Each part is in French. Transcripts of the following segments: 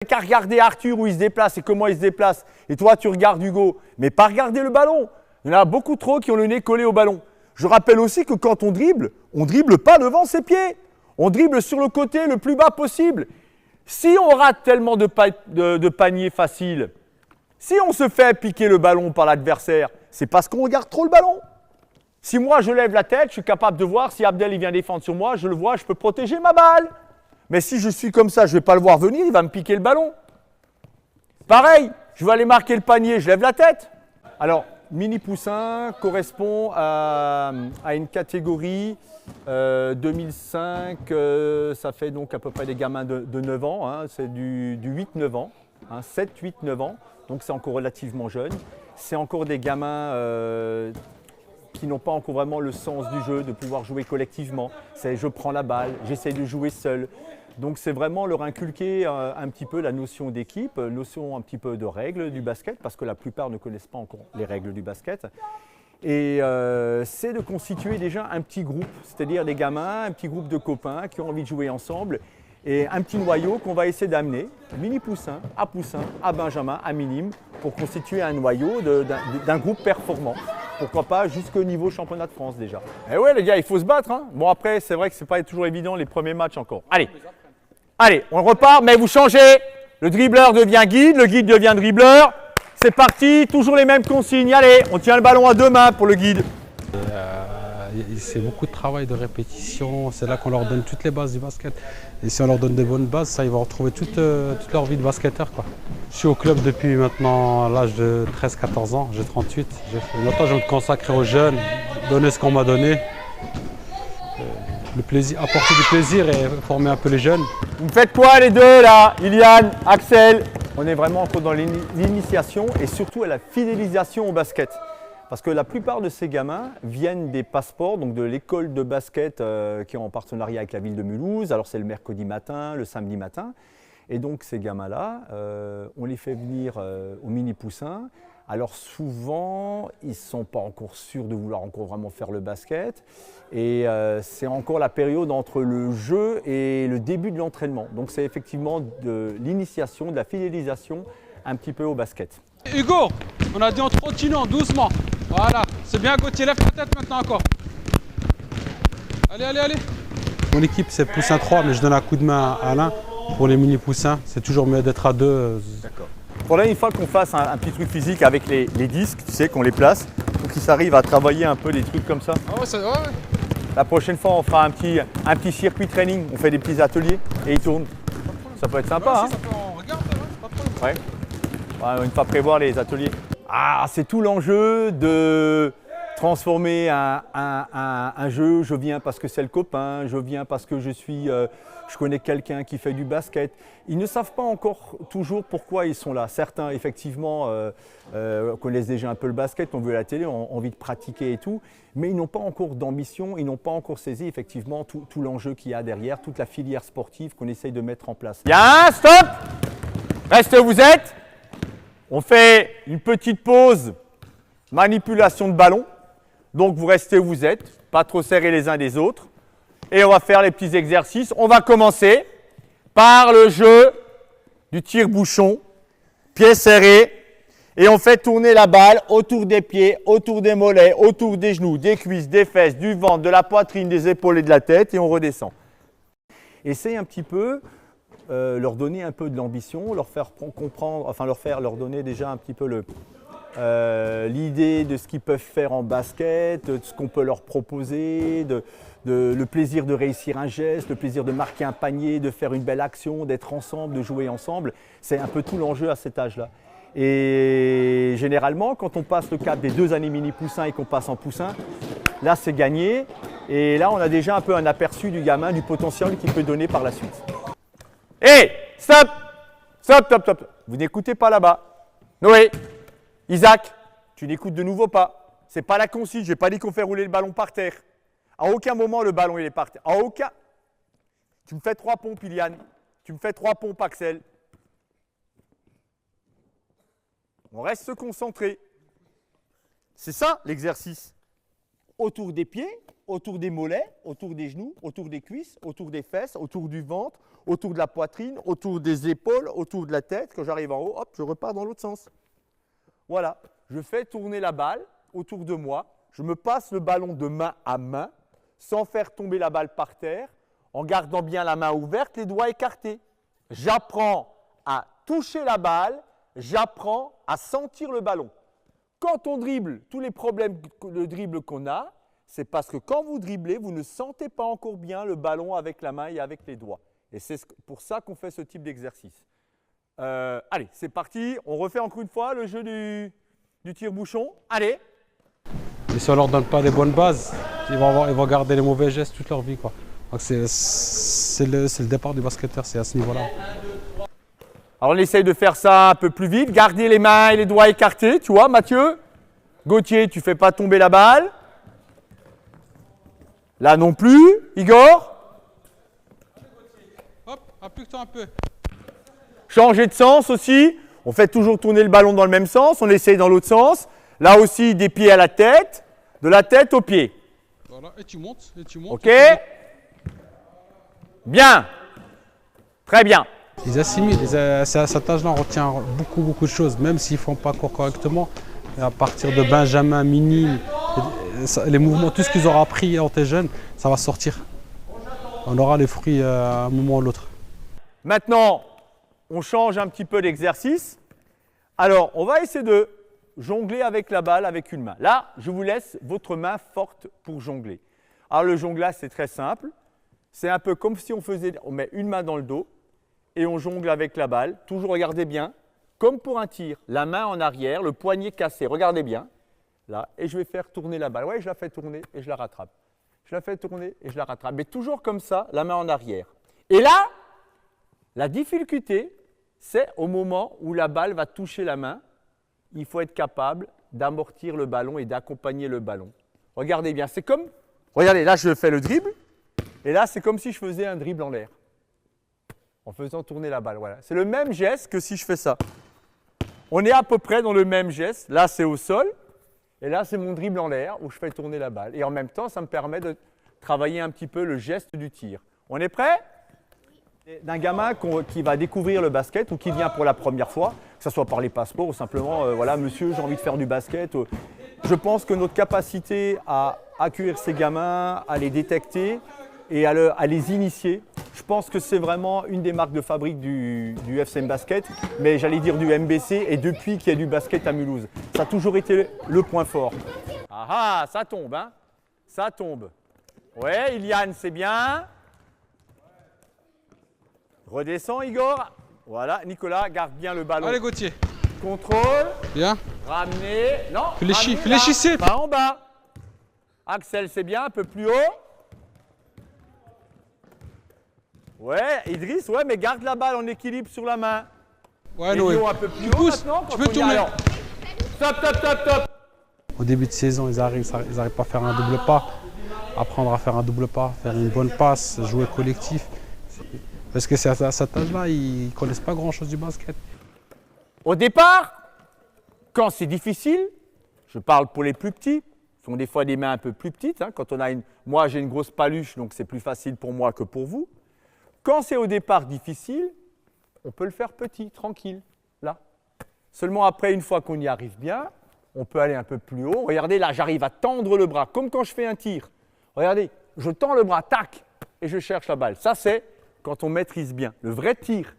qu'à regarder Arthur où il se déplace et comment il se déplace. Et toi, tu regardes Hugo, mais pas regarder le ballon. Il y en a beaucoup trop qui ont le nez collé au ballon. Je rappelle aussi que quand on dribble pas devant ses pieds. On dribble sur le côté le plus bas possible. Si on rate tellement de paniers faciles, si on se fait piquer le ballon par l'adversaire, c'est parce qu'on regarde trop le ballon. Si moi je lève la tête, je suis capable de voir si Abdel il vient défendre sur moi, je le vois, je peux protéger ma balle. Mais si je suis comme ça, je ne vais pas le voir venir, il va me piquer le ballon. Pareil, je vais aller marquer le panier, je lève la tête. Alors, mini poussin correspond à une catégorie 2005, ça fait donc à peu près des gamins de 9 ans, hein, c'est du 8-9 ans, hein, 7, 8, 9 ans, donc c'est encore relativement jeune. C'est encore des gamins qui n'ont pas encore vraiment le sens du jeu, de pouvoir jouer collectivement. C'est je prends la balle, j'essaie de jouer seul. Donc c'est vraiment leur inculquer un petit peu la notion d'équipe, notion un petit peu de règles du basket, parce que la plupart ne connaissent pas encore les règles du basket. Et c'est de constituer déjà un petit groupe, c'est-à-dire des gamins, un petit groupe de copains qui ont envie de jouer ensemble, et un petit noyau qu'on va essayer d'amener, mini poussin, à benjamin, à minime, pour constituer un noyau d'un groupe performant. Pourquoi pas jusqu'au niveau championnat de France déjà. Et ouais les gars, il faut se battre. Hein. Bon après, c'est vrai que c'est pas toujours évident les premiers matchs encore. Allez, on repart, mais vous changez. Le dribbleur devient guide, le guide devient dribbleur. C'est parti, toujours les mêmes consignes. Allez, on tient le ballon à 2 mains pour le guide. C'est beaucoup de travail, de répétition. C'est là qu'on leur donne toutes les bases du basket. Et si on leur donne des bonnes bases, ça, ils vont retrouver toute leur vie de basketteur, quoi. Je suis au club depuis maintenant l'âge de 13-14 ans. J'ai 38. Maintenant, je vais me consacrer aux jeunes, donner ce qu'on m'a donné. Le plaisir, apporter du plaisir et former un peu les jeunes. Vous faites quoi les deux là, Iliane, Axel? On est vraiment encore dans l'initiation et surtout à la fidélisation au basket. Parce que la plupart de ces gamins viennent des passeports, donc de l'école de basket qui est en partenariat avec la ville de Mulhouse. Alors c'est le mercredi matin, le samedi matin. Et donc ces gamins-là, on les fait venir au mini poussin. Alors souvent, ils ne sont pas encore sûrs de vouloir encore vraiment faire le basket. Et c'est encore la période entre le jeu et le début de l'entraînement. Donc c'est effectivement de l'initiation, de la fidélisation un petit peu au basket. Hugo, on a dit en continuant, doucement. Voilà, c'est bien Gauthier, lève ta tête maintenant encore. Allez, allez, allez. Mon équipe c'est poussin 3, mais je donne un coup de main à Alain pour les mini poussins. C'est toujours mieux d'être à 2. D'accord. Faudrait une fois qu'on fasse un petit truc physique avec les disques, tu sais, qu'on les place, pour qu'ils arrivent à travailler un peu des trucs comme ça. Ah ouais, ça va, ouais. La prochaine fois, on fera un petit circuit training, on fait des petits ateliers et ils tournent. Ça peut être sympa, ouais, hein. si, ça peut, on regarde, ouais, c'est pas de problème. Ouais. Une fois prévoir les ateliers. Ah, c'est tout l'enjeu de transformer un jeu. Je viens parce que c'est le copain, je viens parce que je connais quelqu'un qui fait du basket. Ils ne savent pas encore toujours pourquoi ils sont là. Certains, effectivement, connaissent déjà un peu le basket, ont vu à la télé, ont envie de pratiquer et tout, mais ils n'ont pas encore d'ambition, ils n'ont pas encore saisi effectivement tout l'enjeu qu'il y a derrière, toute la filière sportive qu'on essaye de mettre en place. Bien, stop! Restez où vous êtes. On fait une petite pause, manipulation de ballon. Donc vous restez où vous êtes, pas trop serrés les uns des autres. Et on va faire les petits exercices. On va commencer par le jeu du tire-bouchon, pieds serrés. Et on fait tourner la balle autour des pieds, autour des mollets, autour des genoux, des cuisses, des fesses, du ventre, de la poitrine, des épaules et de la tête. Et on redescend. Essayez un petit peu, leur donner un peu de l'ambition, leur faire comprendre, enfin leur donner déjà un petit peu l'idée de ce qu'ils peuvent faire en basket, de ce qu'on peut leur proposer, le plaisir de réussir un geste, le plaisir de marquer un panier, de faire une belle action, d'être ensemble, de jouer ensemble. C'est un peu tout l'enjeu à cet âge-là. Et généralement, quand on passe le cap des 2 années mini poussin et qu'on passe en poussin, là c'est gagné. Et là on a déjà un peu un aperçu du gamin, du potentiel qu'il peut donner par la suite. Hé, stop! Stop, stop, stop! Vous n'écoutez pas là-bas. Noé! Isaac, tu n'écoutes de nouveau pas. Ce n'est pas la consigne, je n'ai pas dit qu'on fait rouler le ballon par terre. À aucun moment le ballon il est par terre. À aucun. Tu me fais 3 pompes, Iliane. Tu me fais 3 pompes, Axel. On reste concentré. C'est ça l'exercice. autour des pieds, autour des mollets, autour des genoux, autour des cuisses, autour des fesses, autour du ventre, autour de la poitrine, autour des épaules, autour de la tête. Quand j'arrive en haut, hop, je repars dans l'autre sens. Voilà, je fais tourner la balle autour de moi. Je me passe le ballon de main à main sans faire tomber la balle par terre, en gardant bien la main ouverte, les doigts écartés. J'apprends à toucher la balle, j'apprends à sentir le ballon. Quand on dribble, tous les problèmes de dribble qu'on a, c'est parce que quand vous dribblez, vous ne sentez pas encore bien le ballon avec la main et avec les doigts. Et c'est pour ça qu'on fait ce type d'exercice. Allez, c'est parti. On refait encore une fois le jeu du tire-bouchon. Allez. Et si on leur donne pas les bonnes bases, ils vont garder les mauvais gestes toute leur vie, quoi. Donc c'est le départ du basketteur, c'est à ce niveau-là. Alors on essaye de faire ça un peu plus vite. Gardez les mains et les doigts écartés, tu vois, Mathieu. Gauthier, tu ne fais pas tomber la balle. Là non plus. Igor. Hop, applique-toi un peu. Changer de sens aussi. On fait toujours tourner le ballon dans le même sens. On essaye dans l'autre sens. Là aussi, des pieds à la tête. De la tête aux pieds. Voilà, et tu montes, et tu montes. OK. Bien. Très bien. Ils assimilent, à cet âge-là, on retient beaucoup de choses, même s'ils ne font pas correctement. Et à partir de Benjamin, Minime, les mouvements, tout ce qu'ils auront appris quand t'es jeune, ça va sortir. On aura les fruits à un moment ou l'autre. Maintenant, on change un petit peu d'exercice. Alors, on va essayer de jongler avec la balle avec une main. Là, je vous laisse votre main forte pour jongler. Alors, le jonglage, c'est très simple. C'est un peu comme si on met une main dans le dos et on jongle avec la balle. Toujours, regardez bien, comme pour un tir. La main en arrière, le poignet cassé. Regardez bien. Là, et je vais faire tourner la balle. Oui, je la fais tourner et je la rattrape. Je la fais tourner et je la rattrape. Mais toujours comme ça, la main en arrière. Et là, la difficulté, c'est au moment où la balle va toucher la main, il faut être capable d'amortir le ballon et d'accompagner le ballon. Regardez bien, c'est comme, regardez, là je fais le dribble, et là c'est comme si je faisais un dribble en l'air, en faisant tourner la balle. Voilà. C'est le même geste que si je fais ça. On est à peu près dans le même geste. Là c'est au sol, et là c'est mon dribble en l'air où je fais tourner la balle. Et en même temps, ça me permet de travailler un petit peu le geste du tir. On est prêt ? D'un gamin qui va découvrir le basket ou qui vient pour la première fois, que ce soit par les passeports ou simplement, voilà, monsieur, j'ai envie de faire du basket. Je pense que notre capacité à accueillir ces gamins, à les détecter et à les initier, je pense que c'est vraiment une des marques de fabrique du FCM Basket, mais j'allais dire du MBC, et depuis qu'il y a du basket à Mulhouse. Ça a toujours été le point fort. Ah ah, ça tombe, hein? Ça tombe. Ouais, Iliane, c'est bien. Redescends, Igor. Voilà, Nicolas, garde bien le ballon. Allez, Gauthier. Contrôle. Bien. Ramenez. Non. Fléchissez. Pas en bas. Axel, c'est bien, un peu plus haut. Ouais, Idriss, ouais, mais garde la balle en équilibre sur la main. Ouais, Elio, Noé. un peu plus Tu haut pousses. maintenant. Tu quand peux on y tourner. est. Stop, stop, stop, stop. Au début de saison, ils arrivent pas à faire un double pas, apprendre à faire un double pas, faire une bonne passe, jouer collectif. Parce que c'est à cet âge-là, ils ne connaissent pas grand-chose du basket. Au départ, quand c'est difficile, je parle pour les plus petits, ce sont des fois des mains un peu plus petites. Hein, quand on a moi, j'ai une grosse paluche, donc c'est plus facile pour moi que pour vous. Quand c'est au départ difficile, on peut le faire petit, tranquille, là. Seulement après, une fois qu'on y arrive bien, on peut aller un peu plus haut. Regardez, là, j'arrive à tendre le bras, comme quand je fais un tir. Regardez, je tends le bras, tac, et je cherche la balle. Ça, c'est quand on maîtrise bien. Le vrai tir.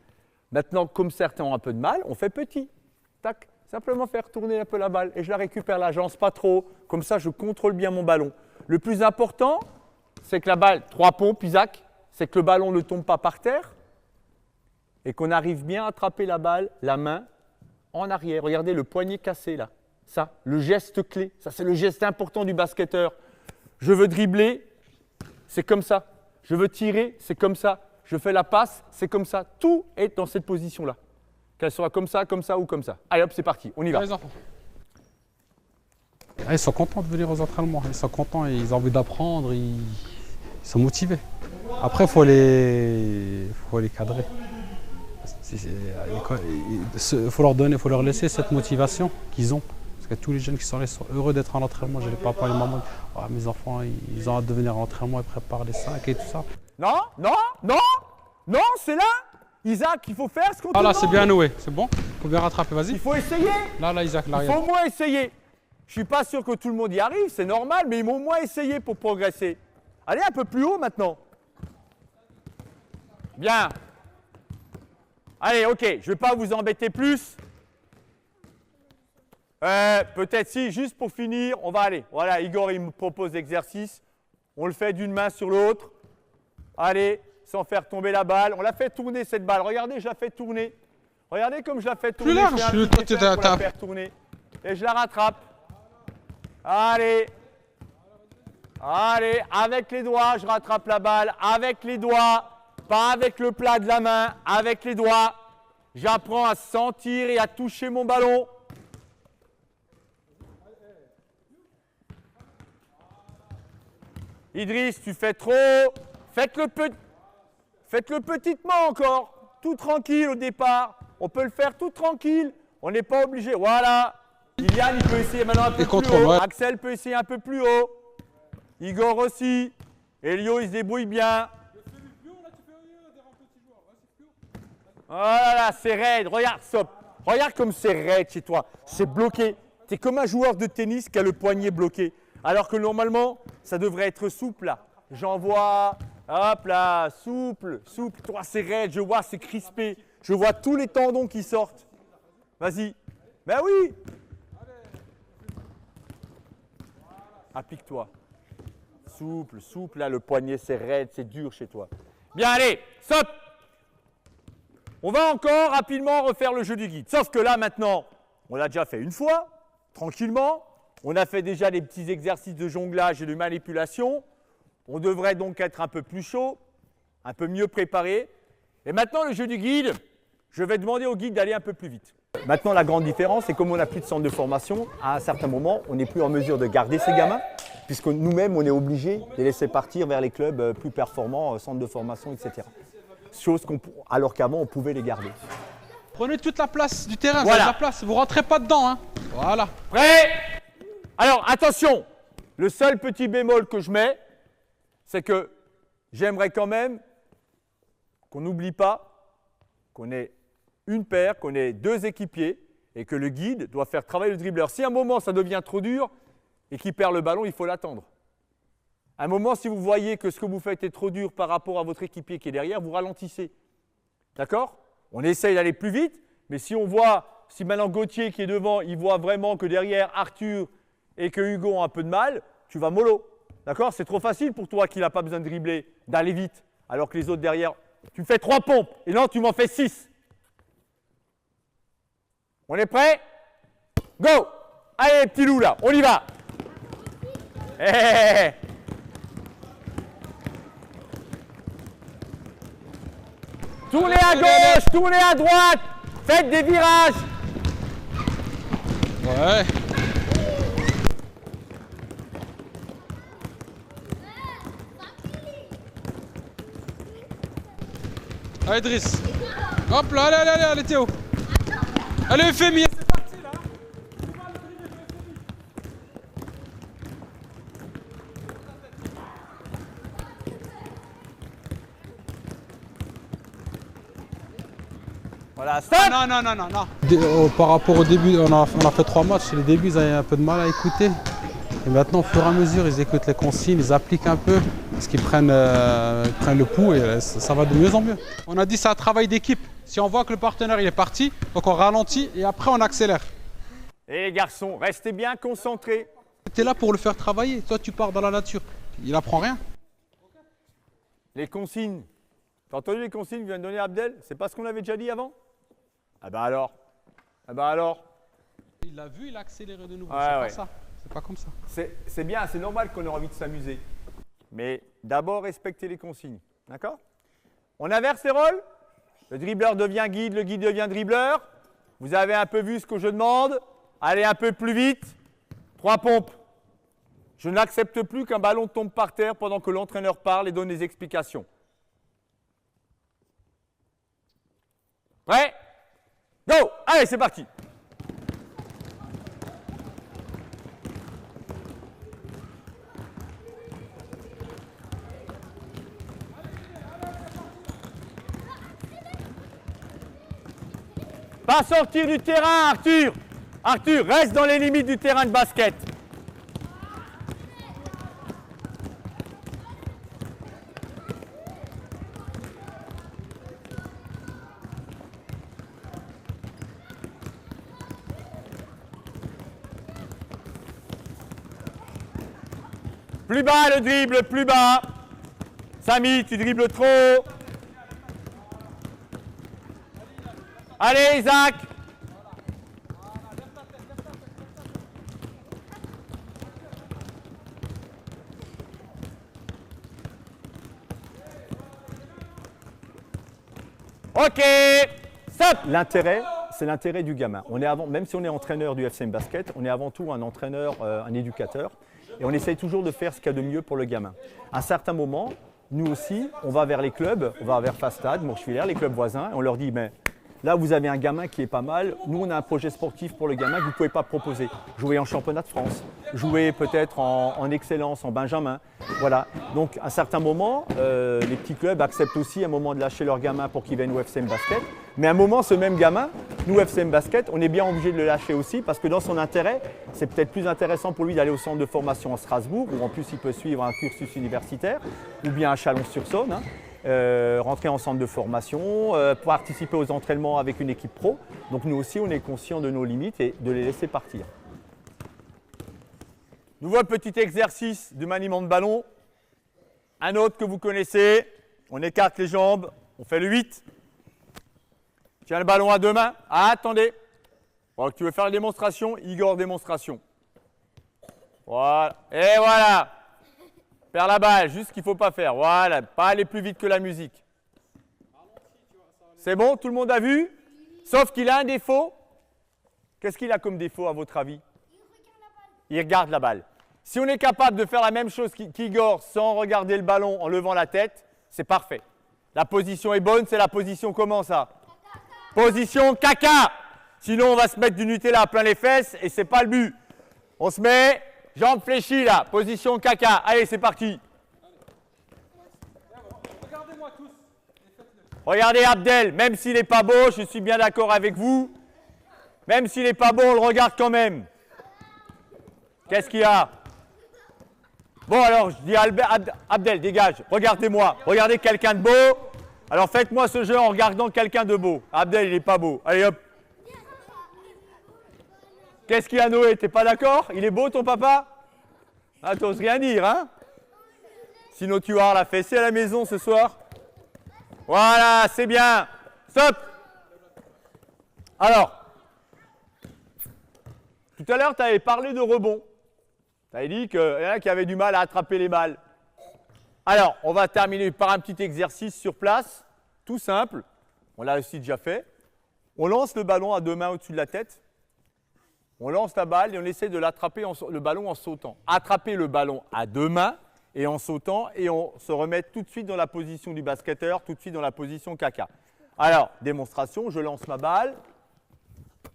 Maintenant, comme certains ont un peu de mal, on fait petit. Tac, simplement faire tourner un peu la balle et je la récupère, l'agence pas trop. Comme ça, je contrôle bien mon ballon. Le plus important, c'est que la balle, 3 pompes, Isaac, c'est que le ballon ne tombe pas par terre et qu'on arrive bien à attraper la balle, la main, en arrière. Regardez le poignet cassé là. Ça, le geste clé. Ça, c'est le geste important du basketteur. Je veux dribbler, c'est comme ça. Je veux tirer, c'est comme ça. Je fais la passe, c'est comme ça. Tout est dans cette position-là. Qu'elle soit comme ça ou comme ça. Allez hop, c'est parti, on y va. Les enfants. Ils sont contents de venir aux entraînements. Ils sont contents, ils ont envie d'apprendre, ils sont motivés. Après, il faut les cadrer. Il faut leur donner, il faut leur laisser cette motivation qu'ils ont. Parce que tous les jeunes qui sont là sont heureux d'être en entraînement. J'ai les papas et les mamans. Oh, mes enfants, ils ont hâte de venir à l'entraînement, ils préparent les sacs et tout ça. Non, non, non, non, c'est là. Isaac, il faut faire ce qu'on te Ah là, demande. c'est bien noué, c'est bon? Faut bien rattraper, vas-y. Il faut essayer. Là, Isaac, Il l'arrière. faut au moins essayer. Je suis pas sûr que tout le monde y arrive, c'est normal, mais il faut au moins essayer pour progresser. Allez, un peu plus haut maintenant. Bien. Allez, ok, je ne vais pas vous embêter plus. Peut-être si, juste pour finir, on va aller. Voilà, Igor, il me propose l'exercice. On le fait d'une main sur l'autre. Allez, sans faire tomber la balle. On l'a fait tourner cette balle. Regardez, je la fais tourner. Regardez comme je la fais tourner. Plus large, je fais un le petit côté effet de pour la la table. faire tourner. Et je la rattrape. Allez. Allez, avec les doigts, je rattrape la balle. Avec les doigts, pas avec le plat de la main, avec les doigts. J'apprends à sentir et à toucher mon ballon. Idriss, tu fais trop. Faites-le petitement encore. Tout tranquille au départ. On peut le faire tout tranquille. On n'est pas obligé. Voilà. Ilian, il peut essayer maintenant un peu plus contrôle, haut. ouais. Axel peut essayer un peu plus haut. Igor aussi. Elio, il se débrouille bien. Oh là là, c'est raide. Regarde, stop. Regarde comme c'est raide chez toi. C'est bloqué. Tu es comme un joueur de tennis qui a le poignet bloqué. Alors que normalement, ça devrait être souple là. J'envoie, hop là, souple, souple. Toi, c'est raide, je vois, c'est crispé. Je vois tous les tendons qui sortent. Vas-y. Ben oui. Applique-toi. Souple, souple. Là, le poignet, c'est raide, c'est dur chez toi. Bien, allez, stop. On va encore rapidement refaire le jeu du guide. Sauf que là, maintenant, on l'a déjà fait une fois, tranquillement. On a fait déjà des petits exercices de jonglage et de manipulation. On devrait donc être un peu plus chaud, un peu mieux préparé. Et maintenant, le jeu du guide, je vais demander au guide d'aller un peu plus vite. Maintenant, la grande différence, c'est comme on n'a plus de centre de formation, à un certain moment, on n'est plus en mesure de garder ces gamins, puisque nous-mêmes, on est obligé de les laisser partir vers les clubs plus performants, centres de formation, etc. Chose alors qu'avant, on pouvait les garder. Prenez toute la place du terrain, Voilà. vous avez de la place, vous rentrez pas dedans. Hein. Voilà. Prêt? Alors, attention, le seul petit bémol que je mets, c'est que j'aimerais quand même qu'on n'oublie pas qu'on ait une paire, qu'on ait deux équipiers et que le guide doit faire travailler le dribbleur. Si à un moment ça devient trop dur et qu'il perd le ballon, il faut l'attendre. À un moment, si vous voyez que ce que vous faites est trop dur par rapport à votre équipier qui est derrière, vous ralentissez. D'accord? On essaye d'aller plus vite, mais si on voit, si maintenant Gauthier qui est devant, il voit vraiment que derrière Arthur et que Hugo ont un peu de mal, tu vas mollo. D'accord? C'est trop facile pour toi qui n'a pas besoin de dribbler, d'aller vite, alors que les autres derrière, tu fais 3 pompes et non, tu m'en fais 6. On est prêt? Go! Allez, petit loup là, on y va! Hey. Tournez à gauche, tournez à droite, faites des virages. Ouais. Allez, Driss. Hop là, allez, Théo. Allez, Euphémie, c'est parti là. Voilà, stop! Non. Par rapport au début, on a fait 3 matchs. Les débuts, ils avaient un peu de mal à écouter. Et maintenant, au fur et à mesure, ils écoutent les consignes, ils appliquent un peu, parce qu'ils prennent le pouls et ça va de mieux en mieux. On a dit c'est un travail d'équipe. Si on voit que le partenaire il est parti, donc on ralentit et après on accélère. Et les garçons, restez bien concentrés. Tu es là pour le faire travailler. Toi, tu pars dans la nature. Il apprend rien. Les consignes. T'as entendu les consignes que vient de donner Abdel? C'est pas ce qu'on avait déjà dit avant? Ah bah alors. Ah bah alors. Il l'a vu, il a accéléré de nouveau. Ouais, c'est ouais. pas ça. C'est pas comme ça. C'est bien, c'est normal qu'on ait envie de s'amuser. Mais d'abord, respectez les consignes. D'accord? On inverse les rôles. Le dribbleur devient guide, le guide devient dribbleur. Vous avez un peu vu ce que je demande. Allez un peu plus vite. 3 pompes. Je n'accepte plus qu'un ballon tombe par terre pendant que l'entraîneur parle et donne des explications. Prêt? Go! Allez, c'est parti. Pas sortir du terrain, Arthur. Arthur, reste dans les limites du terrain de basket. Plus bas le dribble, plus bas. Samy, tu dribbles trop. Allez, Isaac. Ok, stop. L'intérêt, c'est l'intérêt du gamin. On est avant, même si on est entraîneur du FCM Basket, on est avant tout un entraîneur, un éducateur. Et on essaye toujours de faire ce qu'il y a de mieux pour le gamin. À un certain moment, nous aussi, on va vers les clubs, on va vers Fastad, Mourchevillers, les clubs voisins, et on leur dit, mais là, vous avez un gamin qui est pas mal. Nous, on a un projet sportif pour le gamin que vous ne pouvez pas proposer. Jouer en championnat de France, jouer peut-être en excellence, en Benjamin. Voilà. Donc, à un certain moment, les petits clubs acceptent aussi un moment de lâcher leur gamin pour qu'ils viennent au FCM Basket. Mais à un moment, ce même gamin, nous, FCM Basket, on est bien obligé de le lâcher aussi parce que dans son intérêt, c'est peut-être plus intéressant pour lui d'aller au centre de formation à Strasbourg où en plus, il peut suivre un cursus universitaire ou bien à Chalon-sur-Saône. Rentrer en centre de formation, participer aux entraînements avec une équipe pro. Donc nous aussi, on est conscient de nos limites et de les laisser partir. Nouveau petit exercice de maniement de ballon. Un autre que vous connaissez. On écarte les jambes, on fait le 8. Tiens le ballon à deux mains. Ah, attendez. Bon, tu veux faire la démonstration? Igor, démonstration. Voilà. Et voilà. Faire la balle, juste ce qu'il ne faut pas faire. Voilà, pas aller plus vite que la musique. C'est bon, tout le monde a vu? Sauf qu'il a un défaut. Qu'est-ce qu'il a comme défaut à votre avis? Il regarde la balle. Si on est capable de faire la même chose qu'Igor sans regarder le ballon en levant la tête, c'est parfait. La position est bonne, c'est la position comment ça? Position caca. Sinon on va se mettre du Nutella plein les fesses et c'est pas le but. On se met... Jambes fléchies là, position caca. Allez, c'est parti. Regardez-moi tous. Regardez Abdel, même s'il n'est pas beau, je suis bien d'accord avec vous. Même s'il n'est pas beau, on le regarde quand même. Qu'est-ce qu'il y a? Bon, alors, je dis Abdel, dégage. Regardez-moi. Regardez quelqu'un de beau. Alors, faites-moi ce jeu en regardant quelqu'un de beau. Abdel, il n'est pas beau. Allez, hop. Qu'est-ce qu'il y a, Noé? T'es pas d'accord? Il est beau, ton papa? Ah, t'oses rien dire, hein? Sinon, tu vas avoir la fessée à la maison ce soir. Voilà, c'est bien. Stop! Alors, tout à l'heure, tu avais parlé de rebond. Tu avais dit qu'il y en a qui avaient du mal à attraper les balles. Alors, on va terminer par un petit exercice sur place, tout simple. On l'a aussi déjà fait. On lance le ballon à deux mains au-dessus de la tête. On lance la balle et on essaie de l'attraper le ballon en sautant. Attraper le ballon à deux mains et en sautant et on se remet tout de suite dans la position du basketteur, tout de suite dans la position caca. Alors, démonstration, je lance ma balle,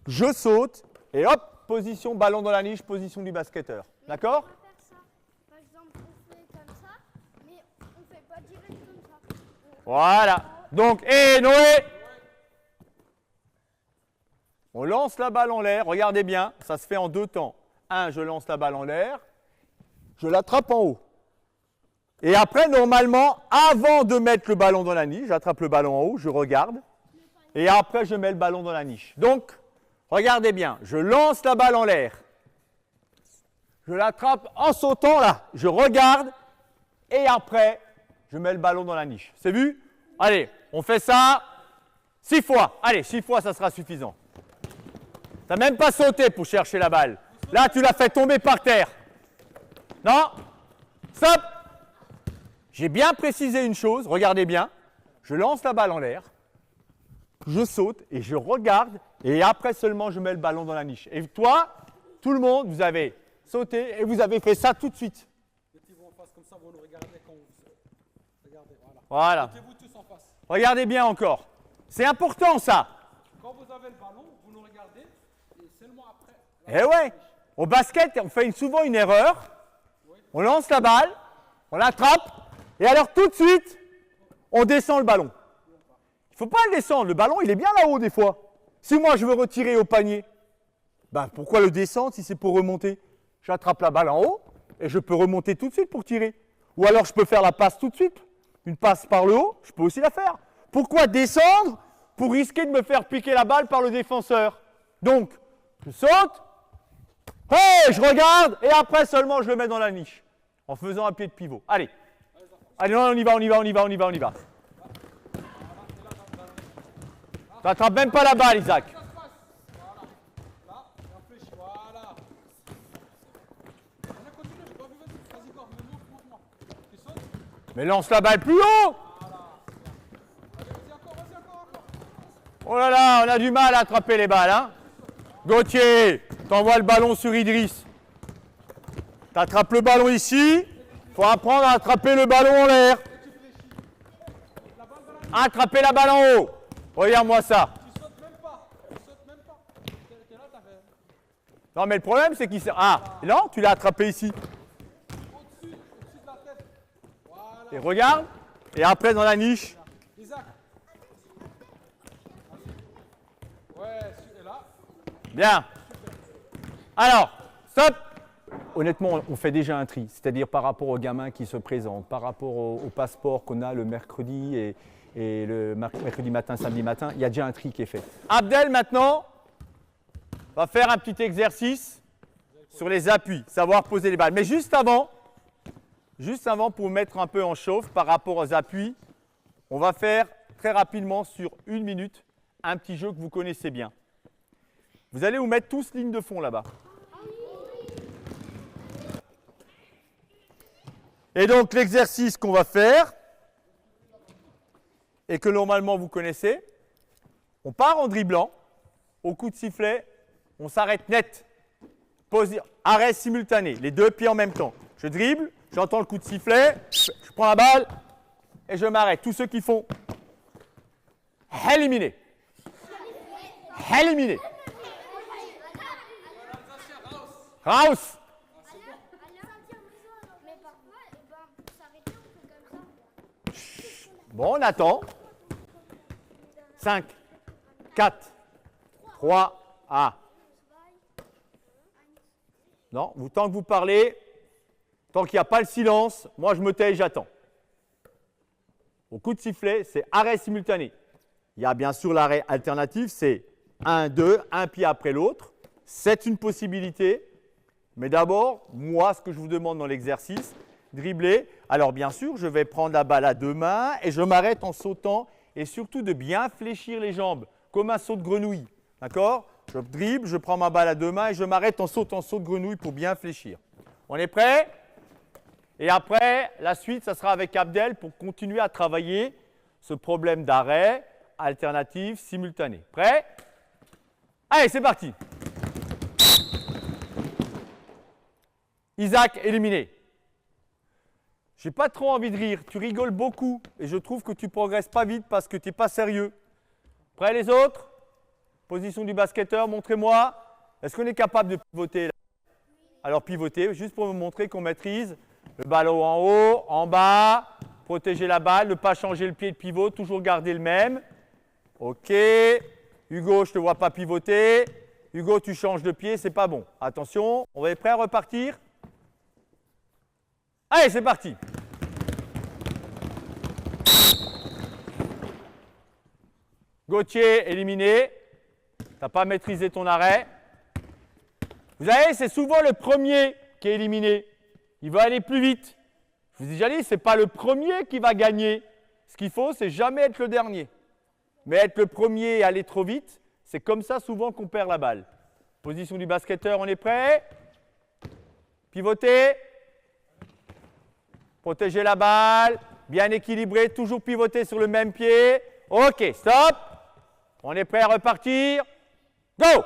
je saute et hop, position ballon dans la niche, position du basketteur. D'accord? Par exemple, on fait comme ça, mais on ne fait pas direct comme ça. Voilà. Donc, et Noé! On lance la balle en l'air, regardez bien, ça se fait en deux temps. Un, je lance la balle en l'air, je l'attrape en haut. Et après, normalement, avant de mettre le ballon dans la niche, j'attrape le ballon en haut, je regarde, et après, je mets le ballon dans la niche. Donc, regardez bien, je lance la balle en l'air, je l'attrape en sautant là, je regarde, et après, je mets le ballon dans la niche. C'est vu? Allez, on fait ça 6 fois. Allez, 6 fois, ça sera suffisant. Tu n'as même pas sauté pour chercher la balle. Là, tu l'as fait tomber par terre. Non? Stop! J'ai bien précisé une chose, regardez bien. Je lance la balle en l'air, je saute et je regarde et après seulement je mets le ballon dans la niche. Et toi, tout le monde, vous avez sauté et vous avez fait ça tout de suite. Mettez-vous en face comme ça, vous nous regardez quand vous... Regardez, voilà. Voilà. Mettez-vous tous en face. Regardez bien encore. C'est important ça. Quand vous avez le ballon, vous nous regardez et seulement après... Eh ouais. Au basket, on fait souvent une erreur. On lance la balle, on l'attrape et alors tout de suite, on descend le ballon. Il ne faut pas le descendre. Le ballon, il est bien là-haut des fois. Si moi je veux retirer au panier, ben pourquoi le descendre si c'est pour remonter? J'attrape la balle en haut et je peux remonter tout de suite pour tirer. Ou alors je peux faire la passe tout de suite. Une passe par le haut, je peux aussi la faire. Pourquoi descendre pour risquer de me faire piquer la balle par le défenseur? Donc, je saute, hey, je regarde et après seulement je le mets dans la niche en faisant un pied de pivot. Allez, allez, on y va, on y va, on y va, on y va, on y va. Tu n'attrapes même pas la balle, Isaac. Mais lance la balle plus haut. Oh là là, on a du mal à attraper les balles. Hein. Gauthier, t'envoies le ballon sur Idriss. Tu attrapes le ballon ici. Il faut apprendre à attraper le ballon en l'air. Attraper la balle en haut. Regarde-moi ça. Non, mais le problème, c'est qu'il s'est... Ah, non, tu l'as attrapé ici. Et regarde. Et après, dans la niche. Bien. Alors, stop. Honnêtement, on fait déjà un tri. C'est-à-dire par rapport aux gamins qui se présentent, par rapport au passeport qu'on a le mercredi et le mercredi matin, samedi matin, il y a déjà un tri qui est fait. Abdel, maintenant, va faire un petit exercice sur les appuis, savoir poser les balles. Mais juste avant, pour mettre un peu en chauffe par rapport aux appuis, on va faire très rapidement sur 1 minute un petit jeu que vous connaissez bien. Vous allez vous mettre tous ligne de fond là-bas. Et donc l'exercice qu'on va faire, et que normalement vous connaissez, on part en dribblant, au coup de sifflet, on s'arrête net. Arrêt simultané, les deux pieds en même temps. Je dribble, j'entends le coup de sifflet, je prends la balle et je m'arrête. Tous ceux qui font éliminer. Éliminer. Raus. Bon, on attend. 5, 4, 3, ah. Non, tant que vous parlez, tant qu'il n'y a pas le silence, moi je me tais et j'attends. Au coup de sifflet, c'est arrêt simultané. Il y a bien sûr l'arrêt alternatif, c'est 1, 2, un pied après l'autre. C'est une possibilité. Mais d'abord, moi, ce que je vous demande dans l'exercice, dribbler. Alors bien sûr, je vais prendre la balle à 2 mains et je m'arrête en sautant et surtout de bien fléchir les jambes, comme un saut de grenouille. D'accord? Je dribble, je prends ma balle à 2 mains et je m'arrête en saut de grenouille pour bien fléchir. On est prêt? Et après, la suite, ça sera avec Abdel pour continuer à travailler ce problème d'arrêt alternatif simultané. Prêt? Allez, c'est parti. Isaac, éliminé. J'ai pas trop envie de rire, tu rigoles beaucoup et je trouve que tu progresses pas vite parce que tu n'es pas sérieux. Prêts les autres? Position du basketteur, montrez-moi. Est-ce qu'on est capable de pivoter là? Alors pivotez, juste pour me montrer qu'on maîtrise. Le ballon en haut, en bas, protéger la balle, ne pas changer le pied de pivot, toujours garder le même. Ok. Hugo, je ne te vois pas pivoter. Hugo, tu changes de pied, c'est pas bon. Attention, on va être prêt à repartir? Allez, c'est parti. Gauthier, éliminé. Tu n'as pas maîtrisé ton arrêt. Vous savez, c'est souvent le premier qui est éliminé. Il va aller plus vite. Je vous ai déjà dit, ce n'est pas le premier qui va gagner. Ce qu'il faut, c'est jamais être le dernier. Mais être le premier et aller trop vite, c'est comme ça souvent qu'on perd la balle. Position du basketteur, on est prêt? Pivoter. Protéger la balle. Bien équilibré, toujours pivoter sur le même pied. Ok, stop. On est prêt à repartir. Go!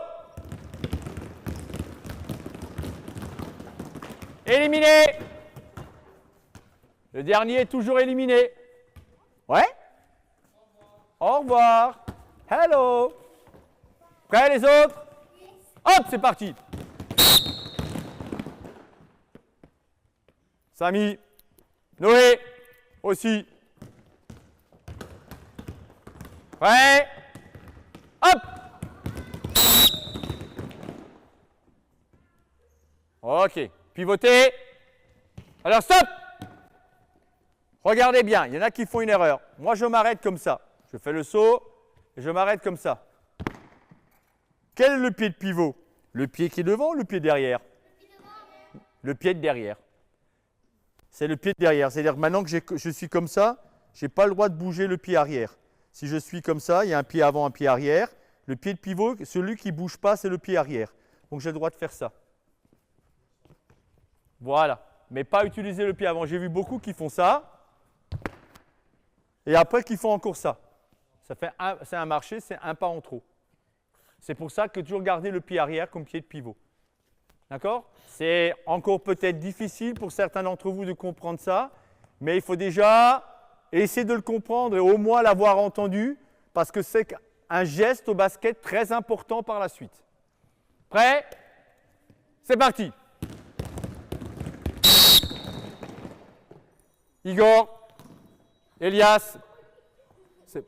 Éliminé. Le dernier est toujours éliminé. Ouais? Au revoir. Hello. Prêts les autres? Hop, c'est parti. Samy. Noé. Aussi. Prêt? Hop. Ok. Pivotez. Alors, stop! Regardez bien, il y en a qui font une erreur. Moi, je m'arrête comme ça. Je fais le saut et je m'arrête comme ça. Quel est le pied de pivot? Le pied qui est devant ou le pied derrière? Le pied de derrière. C'est le pied de derrière. C'est-à-dire que maintenant que je suis comme ça, je n'ai pas le droit de bouger le pied arrière. Si je suis comme ça, il y a un pied avant, un pied arrière. Le pied de pivot, celui qui ne bouge pas, c'est le pied arrière. Donc j'ai le droit de faire ça. Voilà. Mais pas utiliser le pied avant. J'ai vu beaucoup qui font ça. Et après qui font encore ça. C'est un marché, c'est un pas en trop. C'est pour ça que toujours garder le pied arrière comme pied de pivot. D'accord? C'est encore peut-être difficile pour certains d'entre vous de comprendre ça, mais il faut déjà essayer de le comprendre et au moins l'avoir entendu, parce que c'est un geste au basket très important par la suite. Prêt? C'est parti. Igor, Elias, c'est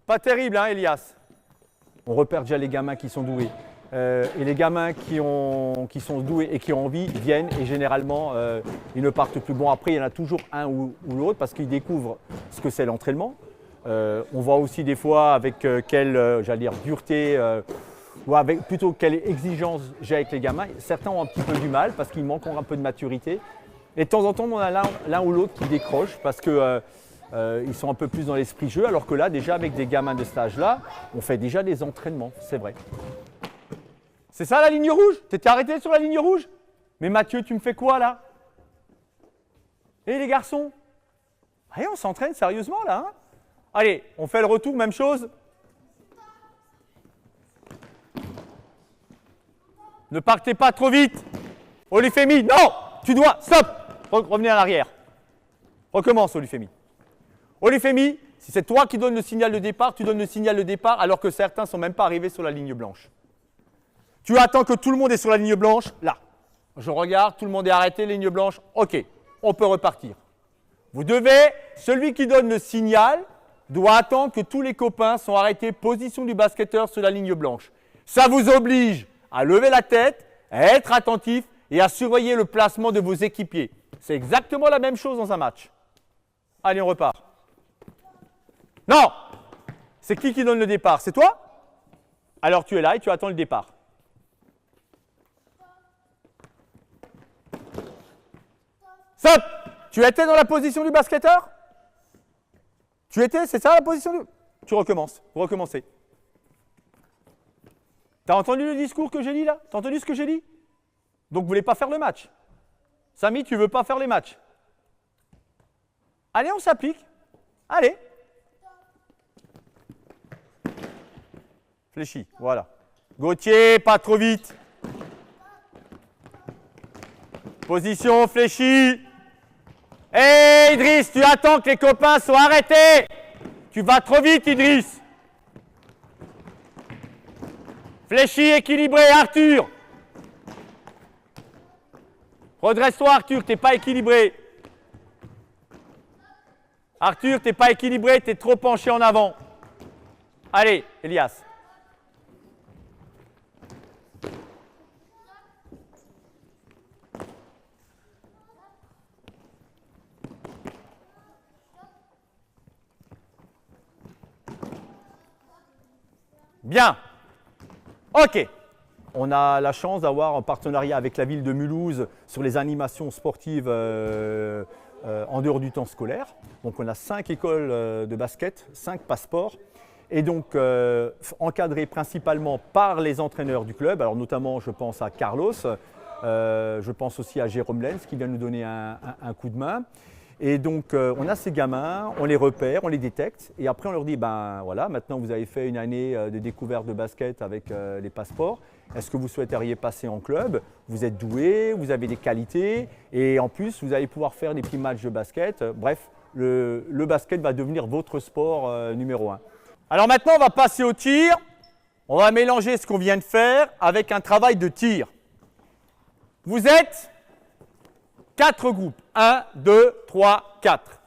pas terrible, hein, Elias? On repère déjà les gamins qui sont doués. Et les gamins qui sont doués et qui ont envie viennent et généralement ils ne partent plus. Bon, après il y en a toujours un ou l'autre parce qu'ils découvrent ce que c'est l'entraînement. On voit aussi des fois avec quelle j'allais dire, dureté ou avec plutôt quelle exigence j'ai avec les gamins. Certains ont un petit peu du mal parce qu'ils manquent encore un peu de maturité. Et de temps en temps on a l'un ou l'autre qui décroche parce que ils sont un peu plus dans l'esprit jeu, alors que là, déjà, avec des gamins de cet âge-là, on fait déjà des entraînements, c'est vrai. C'est ça la ligne rouge? Tu étais arrêté sur la ligne rouge? Mais Mathieu, tu me fais quoi là? Et les garçons? Allez, on s'entraîne sérieusement là. Hein? Allez, on fait le retour, même chose. Ne partez pas trop vite. Olufemi, non! Tu dois, stop! Revenez à l'arrière. Recommence, Olufemi. Olufemi, si c'est toi qui donnes le signal de départ, tu donnes le signal de départ alors que certains ne sont même pas arrivés sur la ligne blanche. Tu attends que tout le monde est sur la ligne blanche, là. Je regarde, tout le monde est arrêté, ligne blanche, ok, on peut repartir. Vous devez, celui qui donne le signal doit attendre que tous les copains sont arrêtés, position du basketteur sur la ligne blanche. Ça vous oblige à lever la tête, à être attentif et à surveiller le placement de vos équipiers. C'est exactement la même chose dans un match. Allez, on repart. Non! C'est qui donne le départ? C'est toi? Alors tu es là et tu attends le départ. Stop! Tu étais dans la position du basketteur? Tu étais, c'est ça la position du... Tu recommences, vous recommencez. T'as entendu le discours que j'ai dit là? T'as entendu ce que j'ai dit? Donc vous voulez pas faire le match? Samy, tu veux pas faire les matchs? Allez, on s'applique. Allez. Fléchi, voilà. Gauthier, pas trop vite. Position fléchie. Hé Idriss, tu attends que les copains soient arrêtés. Tu vas trop vite, Idriss. Fléchi, équilibré, Arthur. Redresse-toi, Arthur, t'es pas équilibré. Arthur, t'es pas équilibré, t'es trop penché en avant. Allez, Elias. Bien. OK. On a la chance d'avoir un partenariat avec la ville de Mulhouse sur les animations sportives en dehors du temps scolaire. Donc on a 5 écoles de basket, 5 passeports. Et donc encadrées principalement par les entraîneurs du club. Alors notamment, je pense à Carlos, je pense aussi à Jérôme Lenz qui vient nous donner un coup de main. Et donc, on a ces gamins, on les repère, on les détecte et après on leur dit, ben voilà, maintenant vous avez fait une année de découverte de basket avec les passeports. Est-ce que vous souhaiteriez passer en club? Vous êtes doué, vous avez des qualités et en plus, vous allez pouvoir faire des petits matchs de basket. Bref, le basket va devenir votre sport numéro 1. Alors maintenant, on va passer au tir. On va mélanger ce qu'on vient de faire avec un travail de tir. Vous êtes 4 groupes. 1, 2, 3, 4.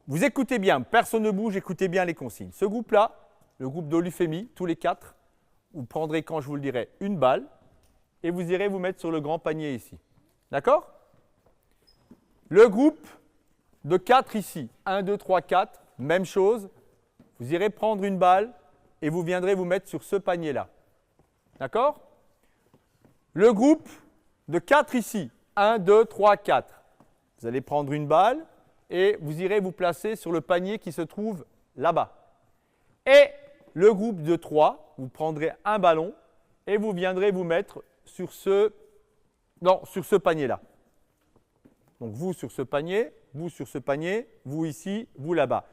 Vous écoutez bien, personne ne bouge, écoutez bien les consignes. Ce groupe-là, le groupe d'Olufemi, tous les 4, vous prendrez, quand je vous le dirai, une balle. et vous irez vous mettre sur le grand panier ici. D'accord? Le groupe de 4 ici, 1, 2, 3, 4, même chose. Vous irez prendre une balle et vous viendrez vous mettre sur ce panier-là. D'accord? Le groupe de 4 ici, 1, 2, 3, 4. Vous allez prendre une balle et vous irez vous placer sur le panier qui se trouve là-bas. Et le groupe de 3, vous prendrez un ballon et vous viendrez vous mettre sur ce panier-là. Donc vous sur ce panier, vous sur ce panier, vous ici, vous là-bas.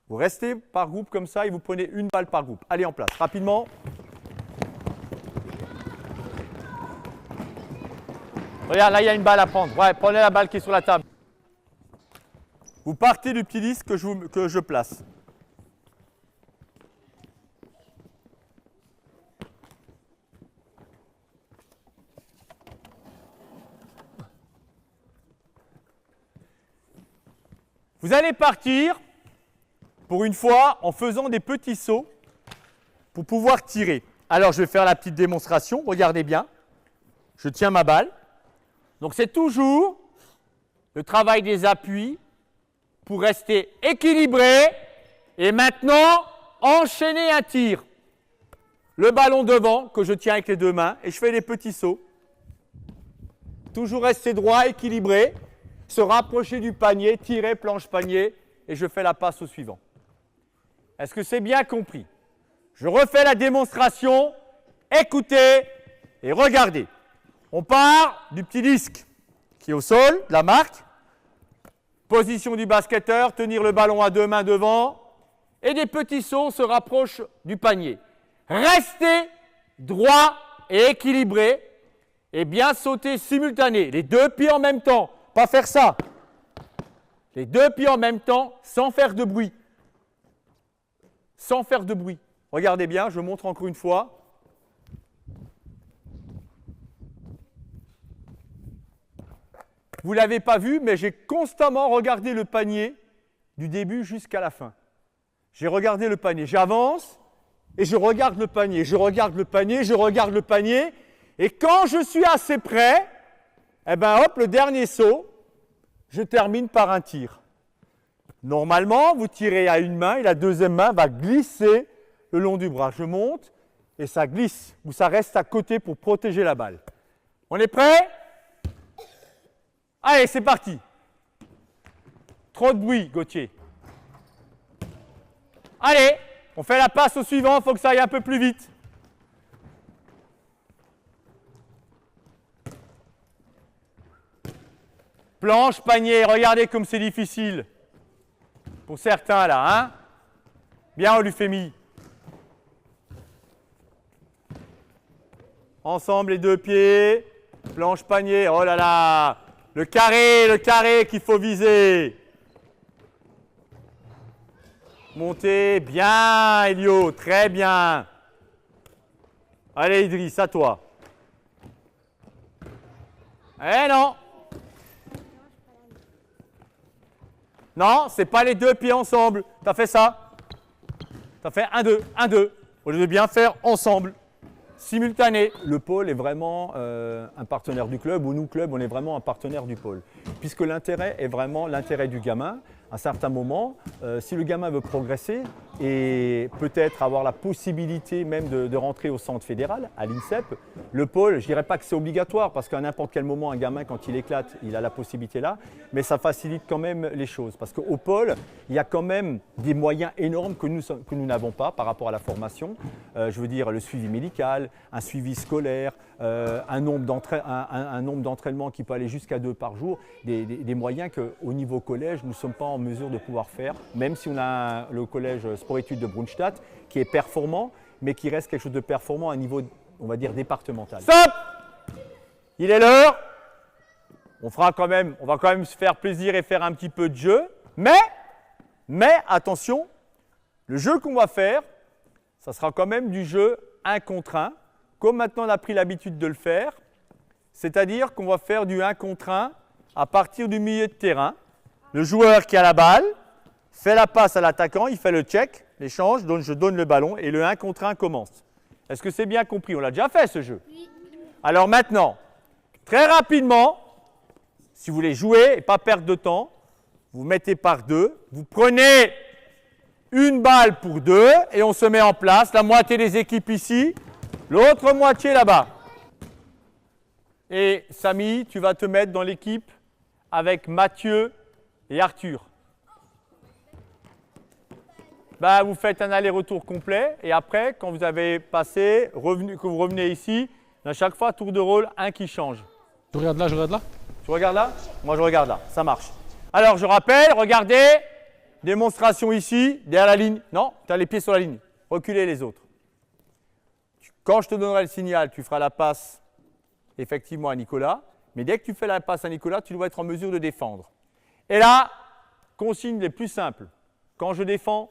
Vous restez par groupe comme ça et vous prenez une balle par groupe. Allez en place, rapidement. Regarde, là il y a une balle à prendre. Ouais, prenez la balle qui est sur la table. Vous partez du petit disque que je place. Vous allez partir, pour une fois, en faisant des petits sauts pour pouvoir tirer. Alors, je vais faire la petite démonstration. Regardez bien. Je tiens ma balle. Donc, c'est toujours le travail des appuis pour rester équilibré et maintenant enchaîner un tir. Le ballon devant que je tiens avec les deux mains et je fais des petits sauts. Toujours rester droit, équilibré. Se rapprocher du panier, tirer, planche, panier, et je fais la passe au suivant. Est-ce que c'est bien compris? Je refais la démonstration, écoutez et regardez. On part du petit disque qui est au sol, la marque, position du basketteur, tenir le ballon à deux mains devant, et des petits sauts se rapprochent du panier. Restez droit et équilibré, et bien sauter simultané, les deux pieds en même temps. Pas faire ça. Les deux pieds en même temps, sans faire de bruit. Sans faire de bruit. Regardez bien, je montre encore une fois. Vous ne l'avez pas vu, mais j'ai constamment regardé le panier du début jusqu'à la fin. J'ai regardé le panier. J'avance et je regarde le panier. Je regarde le panier, je regarde le panier. Et quand je suis assez près, eh bien hop, le dernier saut, je termine par un tir. Normalement, vous tirez à une main et la deuxième main va glisser le long du bras. Je monte et ça glisse ou ça reste à côté pour protéger la balle. On est prêt? Allez, c'est parti. Trop de bruit, Gauthier. Allez, on fait la passe au suivant, il faut que ça aille un peu plus vite. Planche, panier, regardez comme c'est difficile. Pour certains là, hein? Bien, on lui fait mis. Ensemble les deux pieds. Planche, panier, oh là là. Le carré qu'il faut viser. Montez, bien Elio, très bien. Allez Idriss, à toi. Eh non. Non, ce n'est pas les deux pieds ensemble. Tu as fait ça. Tu as fait 1-2, 1-2. Au lieu de bien faire ensemble, simultané. Le pôle est vraiment un partenaire du club, ou nous, club, on est vraiment un partenaire du pôle. Puisque l'intérêt est vraiment l'intérêt du gamin. À un certain moment, si le gamin veut progresser et peut-être avoir la possibilité même de rentrer au centre fédéral, à l'INSEP, le pôle, je ne dirais pas que c'est obligatoire parce qu'à n'importe quel moment, un gamin, quand il éclate, il a la possibilité là, mais ça facilite quand même les choses. Parce qu'au pôle, il y a quand même des moyens énormes que nous n'avons pas par rapport à la formation. Je veux dire le suivi médical, un suivi scolaire, un nombre d'entraînements qui peut aller jusqu'à 2 par jour, des moyens qu'au niveau collège, nous ne sommes pas en mesure de pouvoir faire, même si on a le collège sport-études de Brunstatt qui est performant, mais qui reste quelque chose de performant à un niveau, on va dire, départemental. Stop! Il est l'heure. On va quand même se faire plaisir et faire un petit peu de jeu, mais attention, le jeu qu'on va faire, ça sera quand même du jeu 1 contre 1, comme maintenant on a pris l'habitude de le faire, c'est-à-dire qu'on va faire du 1 contre 1 à partir du milieu de terrain. Le joueur qui a la balle fait la passe à l'attaquant, il fait le check, l'échange, je donne le ballon et le 1 contre 1 commence. Est-ce que c'est bien compris? On l'a déjà fait ce jeu. Alors maintenant, très rapidement, si vous voulez jouer et pas perdre de temps, vous mettez par deux, vous prenez une balle pour deux et on se met en place, la moitié des équipes ici, l'autre moitié là-bas. Et Samy, tu vas te mettre dans l'équipe avec Mathieu et Arthur. Bah, vous faites un aller-retour complet et après, quand vous avez passé, que vous revenez ici, à chaque fois, tour de rôle, un qui change. Je regarde là, je regarde là. Tu regardes là? Moi, je regarde là. Ça marche. Alors, je rappelle, regardez, démonstration ici, derrière la ligne. Non, tu as les pieds sur la ligne. Reculez les autres. Quand je te donnerai le signal, tu feras la passe effectivement à Nicolas. Mais dès que tu fais la passe à Nicolas, tu dois être en mesure de défendre. Et là, consigne les plus simples. Quand je défends,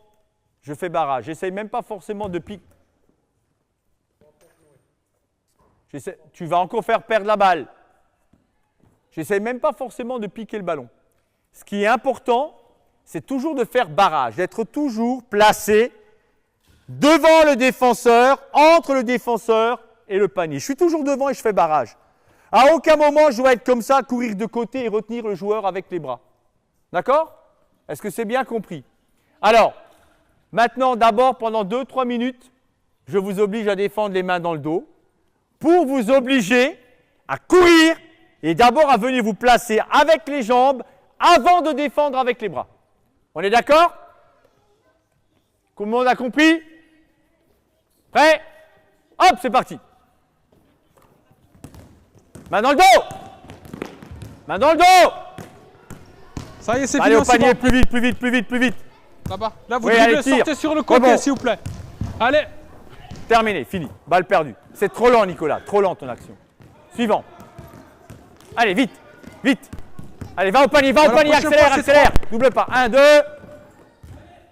je fais barrage. J'essaye même pas forcément de piquer. Tu vas encore faire perdre la balle. J'essaye même pas forcément de piquer le ballon. Ce qui est important, c'est toujours de faire barrage, d'être toujours placé devant le défenseur, entre le défenseur et le panier. Je suis toujours devant et je fais barrage. À aucun moment, je dois être comme ça, courir de côté et retenir le joueur avec les bras. D'accord? Est-ce que c'est bien compris? Alors, maintenant, d'abord, pendant 2-3 minutes, je vous oblige à défendre les mains dans le dos pour vous obliger à courir et d'abord à venir vous placer avec les jambes avant de défendre avec les bras. On est d'accord? Tout le monde a compris? Prêt? Hop, c'est parti. Main dans le dos. Main dans le dos. Ça y est, c'est Allez fini, au panier, bon. plus vite, plus vite, plus vite, plus vite. Là-bas. Là, vous Oui, dribblez, allez, tire. sortez sur le côté, Rebond. s'il vous plaît. Allez. Terminé, fini. Balle perdue. C'est trop lent, Nicolas. Trop lent ton action. Suivant. Allez, vite, vite. Allez, va au panier, prochaine accélère, fois, c'est accélère. Double pas. 1, 2.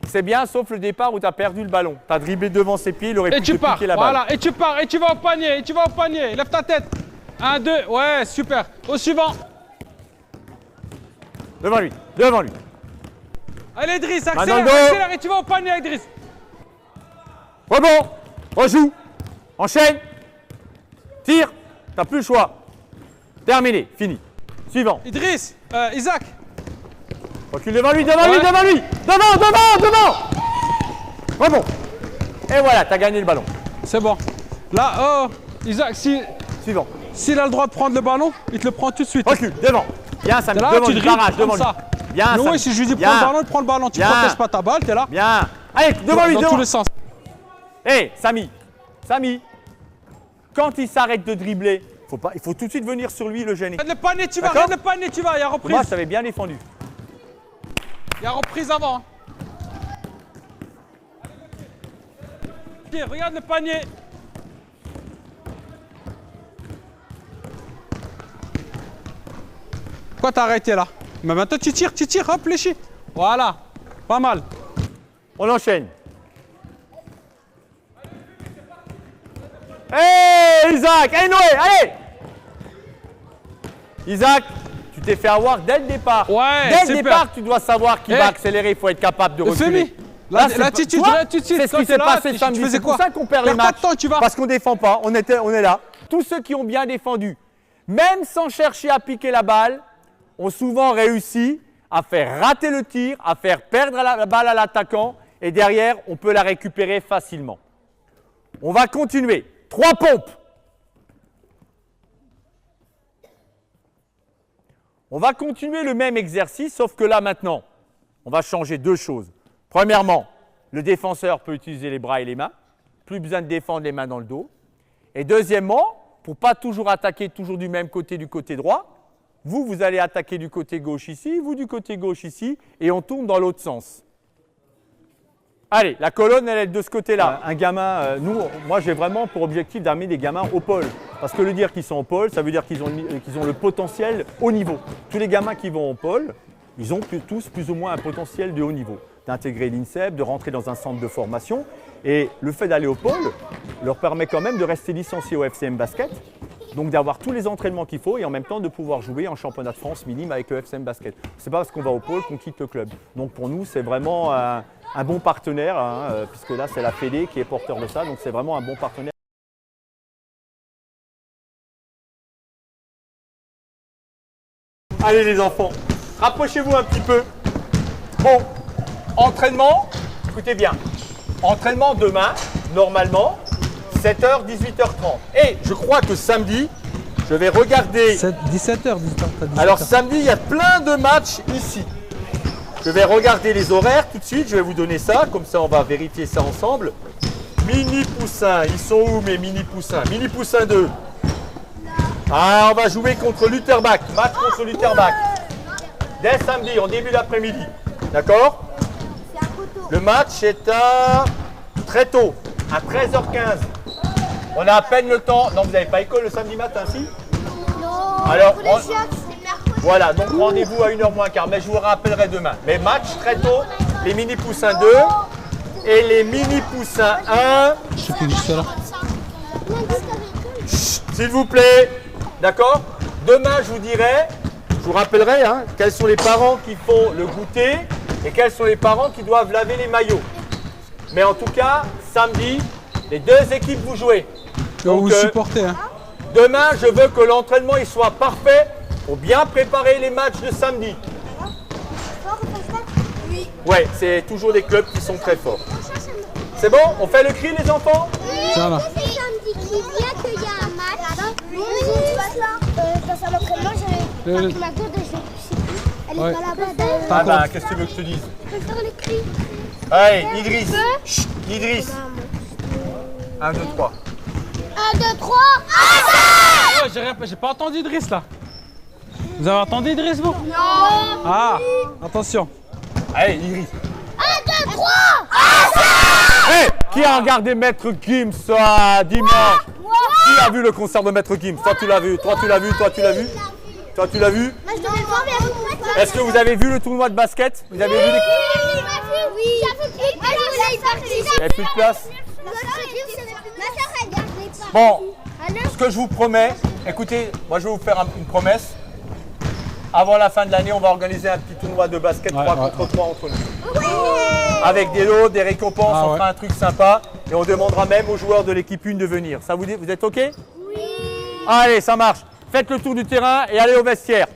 C'est bien, sauf le départ où tu as perdu le ballon. Tu as dribblé devant ses pieds, il aurait Et pu tu te pars. piquer la balle. Voilà. Et tu pars. Et tu vas au panier. Et tu vas au panier. Lève ta tête. 1, 2. Ouais, super. Au suivant. Devant lui, devant lui. Allez, Idriss, dans le accélère, dos. accélère. Et tu vas au panier, Idriss. Rebond, rejoue, enchaîne, tire, t'as plus le choix. Terminé, fini. Suivant. Idriss, Isaac. Recule devant lui, devant lui, Ouais. devant lui. Devant. Rebond. Et voilà, t'as gagné le ballon. C'est bon. Là, oh, Isaac, Suivant. s'il a le droit de prendre le ballon, il te le prend tout de suite. Recule, devant. Bien, Samy, Là, devant tu lui, dribbles barrage, comme devant ça. lui. Bien, Mais Samy. oui, si je lui dis Bien. prends le ballon, il prend le ballon. Tu Bien. protèges pas ta balle, t'es là. Bien. Allez, devant lui, Dans devant. tous les sens. Hé, Samy, quand il s'arrête de dribbler, il faut tout de suite venir sur lui et le gêner. Regarde le panier, tu vas, D'accord. regarde le panier, tu vas. Il y a reprise. Moi, je t'avais bien défendu. Il y a reprise avant. Ok, regarde le panier. Pourquoi t'as arrêté là? Mais maintenant tu tires, hop, fléchi. Voilà, pas mal. On enchaîne. Hé, Isaac! Allez, Noé, allez! Isaac, tu t'es fait avoir dès le départ. Ouais, dès le super. départ, tu dois savoir qu'il Eh. va accélérer, il faut être capable de reculer. Femi, l'attitude, tu vois, l'attitude. c'est ce quand qui t'es s'est là, passé tu samedi. faisais C'est pour quoi? ça qu'on perd les Perds pas de matchs. temps, tu vas. Parce qu'on défend pas, on est là. Tous ceux qui ont bien défendu, même sans chercher à piquer la balle, ont souvent réussi à faire rater le tir, à faire perdre la balle à l'attaquant et derrière, on peut la récupérer facilement. On va continuer. 3 pompes. On va continuer le même exercice, sauf que là maintenant, on va changer 2 choses. Premièrement, le défenseur peut utiliser les bras et les mains. Plus besoin de défendre les mains dans le dos. Et deuxièmement, pour ne pas toujours attaquer toujours du même côté, du côté droit, vous allez attaquer du côté gauche ici, vous du côté gauche ici, et on tourne dans l'autre sens. Allez, la colonne, elle est de ce côté-là. Un gamin, moi j'ai vraiment pour objectif d'amener des gamins au pôle. Parce que le dire qu'ils sont au pôle, ça veut dire qu'ils ont le potentiel haut niveau. Tous les gamins qui vont au pôle, ils ont tous plus ou moins un potentiel de haut niveau. D'intégrer l'INSEP, de rentrer dans un centre de formation. Et le fait d'aller au pôle leur permet quand même de rester licenciés au FCM Basket. Donc d'avoir tous les entraînements qu'il faut et en même temps de pouvoir jouer en championnat de France minime avec le FCM Basket. Ce n'est pas parce qu'on va au pôle qu'on quitte le club. Donc pour nous, c'est vraiment un bon partenaire, puisque là, c'est la Fédé qui est porteur de ça. Donc c'est vraiment un bon partenaire. Allez les enfants, rapprochez-vous un petit peu. Bon, entraînement, écoutez bien. Entraînement demain, normalement, 7h, 18h30. Et je crois que samedi, je vais regarder. 17h, 18h. Alors samedi, il y a plein de matchs ici. Je vais regarder les horaires tout de suite, je vais vous donner ça, comme ça on va vérifier ça ensemble. Mini poussins, ils sont où mes mini poussins? Mini poussin 2. Ah, on va jouer contre Lutterbach, match contre Lutterbach. Dès samedi, en début d'après-midi. D'accord? Le match est à très tôt, à 13h15. On a à peine le temps. Non, vous n'avez pas école le samedi matin, si? Non. Alors, Pour les chiottes, c'est mercredi. voilà, donc rendez-vous à 1h moins quart, mais je vous rappellerai demain. Mais match très tôt, les mini poussins 2 et les mini poussins 1. Je sais plus juste là. Chut, s'il vous plaît, d'accord? Demain, je vous dirai, je vous rappellerai, hein, quels sont les parents qui font le goûter et quels sont les parents qui doivent laver les maillots. Mais en tout cas, samedi, les deux équipes vous jouez. Donc, vous Donc, supportez, hein. demain, je veux que l'entraînement il soit parfait pour bien préparer les matchs de samedi. Oui. Ouais, c'est toujours des clubs qui sont très forts. C'est bon? On fait le cri, les enfants? Tiens là. C'est samedi qui vient qu'il y a un match. Oui, parce à l'entraînement, j'avais Le- ma gourde, je sais plus. Elle Ouais. est pas là-bas. Ah bah, qu'est-ce que tu veux que je te dise? Je peux faire le cri. Allez, Idriss. Chut, Idriss. 1, 2, 3. 1, 2, 3. Ouais, j'ai pas entendu Idriss là. Vous avez entendu Idriss vous? Non. Ah, attention. Allez, Idriss. 1, 2, 3. Hey, qui a regardé Maître Gims dimanche? Qui a vu le concert de Maître Gims? Toi, tu l'as vu. Toi, tu l'as vu. Toi, tu l'as vu. Toi, tu l'as vu. Moi, je devais le voir, mais elle ne pas. Est-ce que vous avez vu le tournoi de basket? Vous avez vu les... Oui. Il n'y avait plus de place. Ma soeur, elle garde les pas. Bon, ce que je vous promets, écoutez, moi je vais vous faire une promesse. Avant la fin de l'année, on va organiser un petit tournoi de basket 3 contre 3 entre nous. Avec des lots, des récompenses, Ah, on ouais. fera un truc sympa. Et on demandera même aux joueurs de l'équipe 1 de venir. Ça vous dit, vous êtes OK? Oui. Allez, ça marche. Faites le tour du terrain et allez au vestiaire.